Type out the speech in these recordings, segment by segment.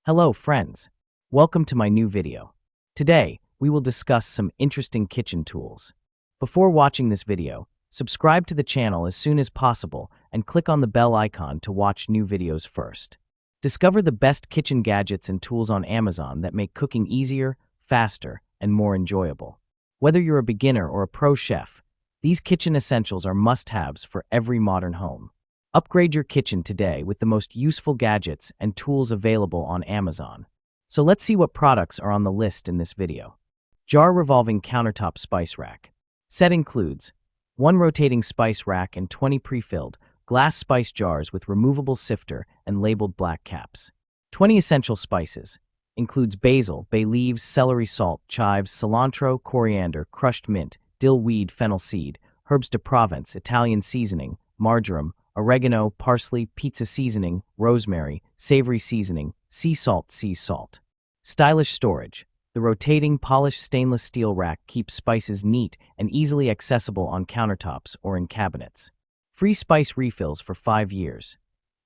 Hello friends, welcome to my new video. Today, we will discuss some interesting kitchen tools. Before watching this video, subscribe to the channel as soon as possible and click on the bell icon to watch new videos first. Discover the best kitchen gadgets and tools on Amazon that make cooking easier, faster, and more enjoyable. Whether you're a beginner or a pro chef, these kitchen essentials are must-haves for every modern home. Upgrade your kitchen today with the most useful gadgets and tools available on Amazon. So let's see what products are on the list in this video. Jar revolving countertop spice rack. Set includes 1 rotating spice rack and 20 pre-filled glass spice jars with removable sifter and labeled black caps. 20 essential spices. Includes basil, bay leaves, celery salt, chives, cilantro, coriander, crushed mint, dill weed, fennel seed, herbs de Provence, Italian seasoning, marjoram, oregano, parsley, pizza seasoning, rosemary, savory seasoning, sea salt, sea salt. Stylish storage. The rotating, polished stainless steel rack keeps spices neat and easily accessible on countertops or in cabinets. Free spice refills for 5 years.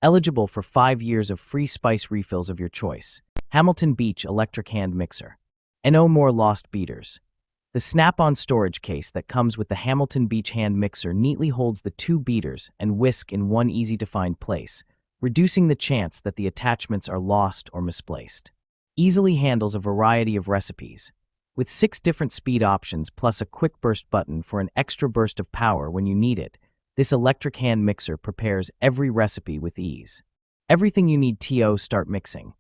Eligible for 5 years of free spice refills of your choice. Hamilton Beach electric hand mixer. And no more lost beaters. The snap-on storage case that comes with the Hamilton Beach hand mixer neatly holds the 2 beaters and whisk in one easy-to-find place, reducing the chance that the attachments are lost or misplaced. Easily handles a variety of recipes. With 6 different speed options plus a quick burst button for an extra burst of power when you need it, this electric hand mixer prepares every recipe with ease. Everything you need to start mixing.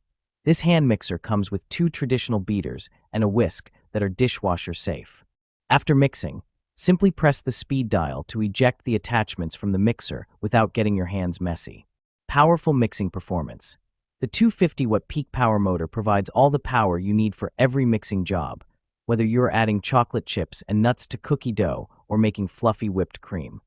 This hand mixer comes with 2 traditional beaters and a whisk that are dishwasher safe. After mixing, simply press the speed dial to eject the attachments from the mixer without getting your hands messy. Powerful mixing performance. The 250-watt peak power motor provides all the power you need for every mixing job, whether you're adding chocolate chips and nuts to cookie dough or making fluffy whipped cream.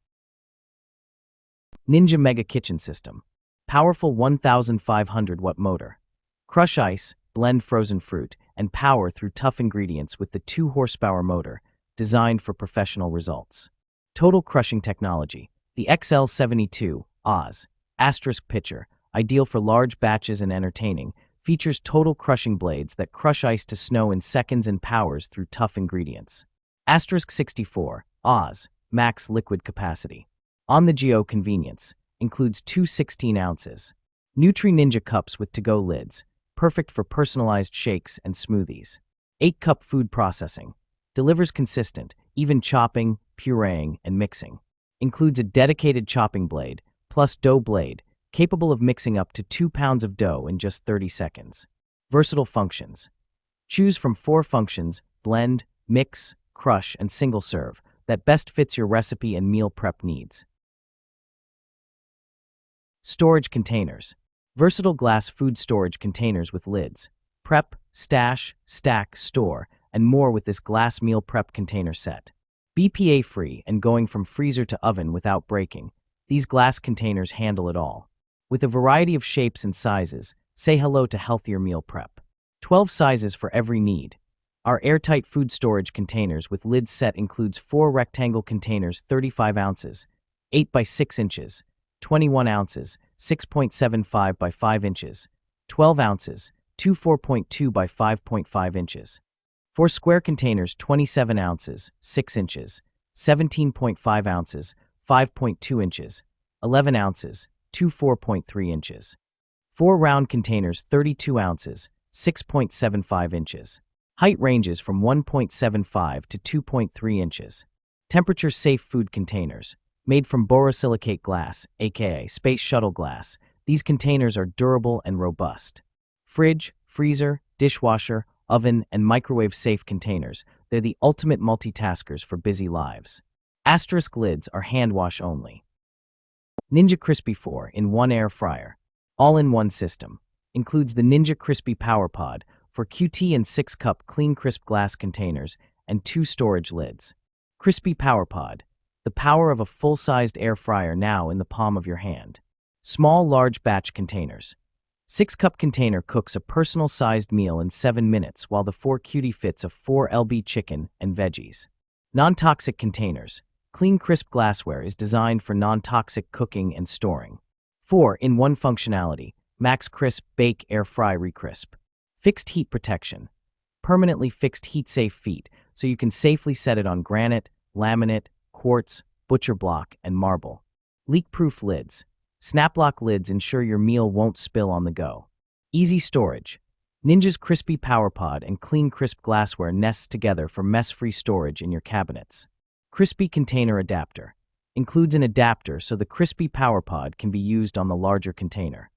Ninja Mega Kitchen System. Powerful 1,500-watt motor. Crush ice, blend frozen fruit, and power through tough ingredients with the 2-horsepower motor, designed for professional results. Total crushing technology. The XL72 Oz asterisk pitcher, ideal for large batches and entertaining, features total crushing blades that crush ice to snow in seconds and powers through tough ingredients. Asterisk 64 Oz max liquid capacity. On-the-go convenience. Includes 2 16 ounces. Nutri Ninja cups with to-go lids. Perfect for personalized shakes and smoothies. 8-cup food processing. Delivers consistent, even chopping, pureeing, and mixing. Includes a dedicated chopping blade, plus dough blade, capable of mixing up to 2 pounds of dough in just 30 seconds. Versatile functions. Choose from 4 functions, blend, mix, crush, and single serve, that best fits your recipe and meal prep needs. Storage containers. Versatile glass food storage containers with lids. Prep, stash, stack, store, and more with this glass meal prep container set. BPA-free and going from freezer to oven without breaking, these glass containers handle it all. With a variety of shapes and sizes, say hello to healthier meal prep. 12 sizes for every need. Our airtight food storage containers with lids set includes 4 rectangle containers 35 ounces, 8 by 6 inches, 21 ounces, 6.75 by 5 inches, 12 ounces, 4.2 by 5.5 inches. 4 square containers 27 ounces, 6 inches, 17.5 ounces, 5.2 inches, 11 ounces, 4.3 inches. 4 round containers 32 ounces, 6.75 inches. Height ranges from 1.75 to 2.3 inches. Temperature-safe food containers. Made from borosilicate glass, aka space shuttle glass, these containers are durable and robust. Fridge, freezer, dishwasher, oven, and microwave-safe containers, they're the ultimate multitaskers for busy lives. Asterisk lids are hand wash only. Ninja Crispy 4-in-1 air fryer. All-in-one system. Includes the Ninja Crispy Power Pod for QT and 6-cup clean crisp glass containers and 2 storage lids. Crispy Power Pod. The power of a full-sized air fryer now in the palm of your hand. Small large batch containers. 6-cup container cooks a personal-sized meal in 7 minutes while the 4 cutie fits of 4 lb chicken and veggies. Non-toxic containers. Clean crisp glassware is designed for non-toxic cooking and storing. 4-in-1 functionality. Max Crisp Bake Air Fry Recrisp. Fixed heat protection. Permanently fixed heat-safe feet, so you can safely set it on granite, laminate, quartz, butcher block, and marble. Leak-proof lids. Snap-lock lids ensure your meal won't spill on the go. Easy storage. Ninja's crispy power pod and clean crisp glassware nests together for mess-free storage in your cabinets. Crispy container adapter. Includes an adapter so the crispy power pod can be used on the larger container.